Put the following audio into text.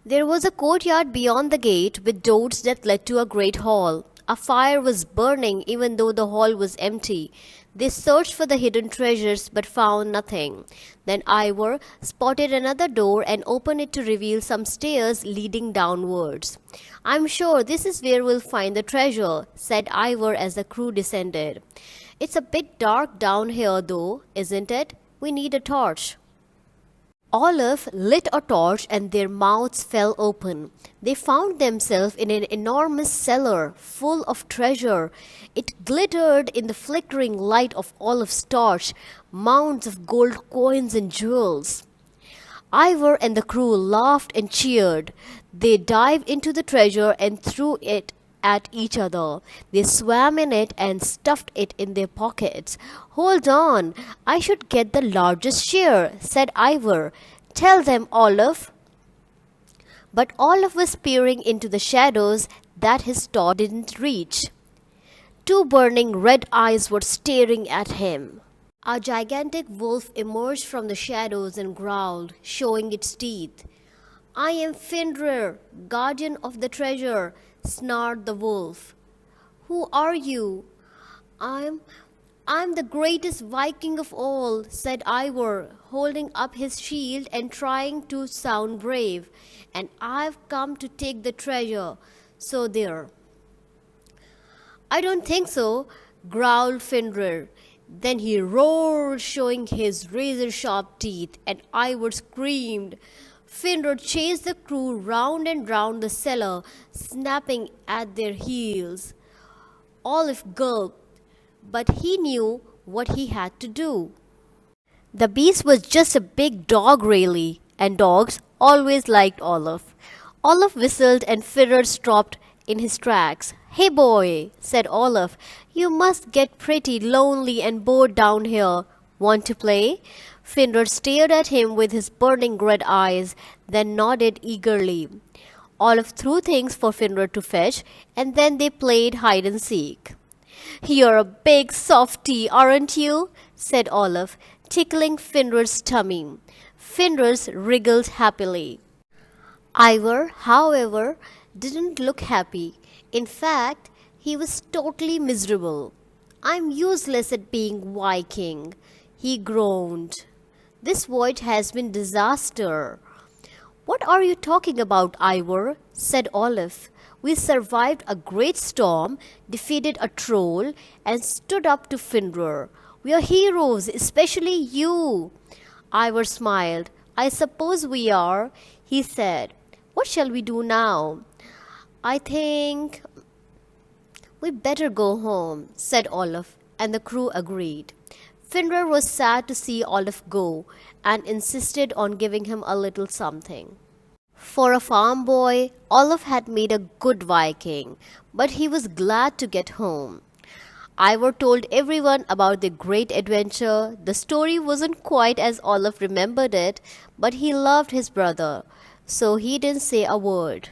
There was a courtyard beyond the gate with doors that led to a great hall. A fire was burning even though the hall was empty. They searched for the hidden treasures but found nothing. Then Ivor spotted another door and opened it to reveal some stairs leading downwards. I'm sure this is where we'll find the treasure, said Ivor as the crew descended. It's a bit dark down here though, isn't it? We need a torch. Olaf lit a torch and their mouths fell open. They found themselves in an enormous cellar full of treasure. It glittered in the flickering light of Olaf's torch, mounds of gold coins and jewels. Ivor and the crew laughed and cheered. They dived into the treasure and threw it at each other. They swam in it and stuffed it in their pockets. Hold on, I should get the largest share, said Ivor. Tell them, Olaf. But Olaf was peering into the shadows that his torch didn't reach. Two burning red eyes were staring at him. A gigantic wolf emerged from the shadows and growled, showing its teeth. I am Fenrir, guardian of the treasure, snarled the wolf. Who are you? I'm the greatest Viking of all, said Ivor, holding up his shield and trying to sound brave. And I've come to take the treasure. So there. I don't think so, growled Fenrir. Then he roared, showing his razor-sharp teeth, and Ivor screamed. Fenrir chased the crew round and round the cellar, snapping at their heels. Olaf gulped, but he knew what he had to do. The beast was just a big dog, really, and dogs always liked Olaf. Olaf whistled and Fenrir stopped in his tracks. Hey boy, said Olaf, you must get pretty lonely and bored down here. Want to play? Fenrir stared at him with his burning red eyes, then nodded eagerly. Olaf threw things for Fenrir to fetch, and then they played hide and seek. You're a big softy, aren't you? Said Olaf, tickling Fenrir's tummy. Fenrir wriggled happily. Ivor, however, didn't look happy. In fact, he was totally miserable. I'm useless at being Viking, he groaned. This voyage has been disaster. What are you talking about, Ivor? Said Olaf. We survived a great storm, defeated a troll, and stood up to Fenrir. We are heroes, especially you. Ivor smiled. I suppose we are, he said. What shall we do now? I think we better go home, said Olaf, and the crew agreed. Fenrir was sad to see Olaf go and insisted on giving him a little something. For a farm boy, Olaf had made a good Viking, but he was glad to get home. Ivor told everyone about their great adventure. The story wasn't quite as Olaf remembered it, but he loved his brother, so he didn't say a word.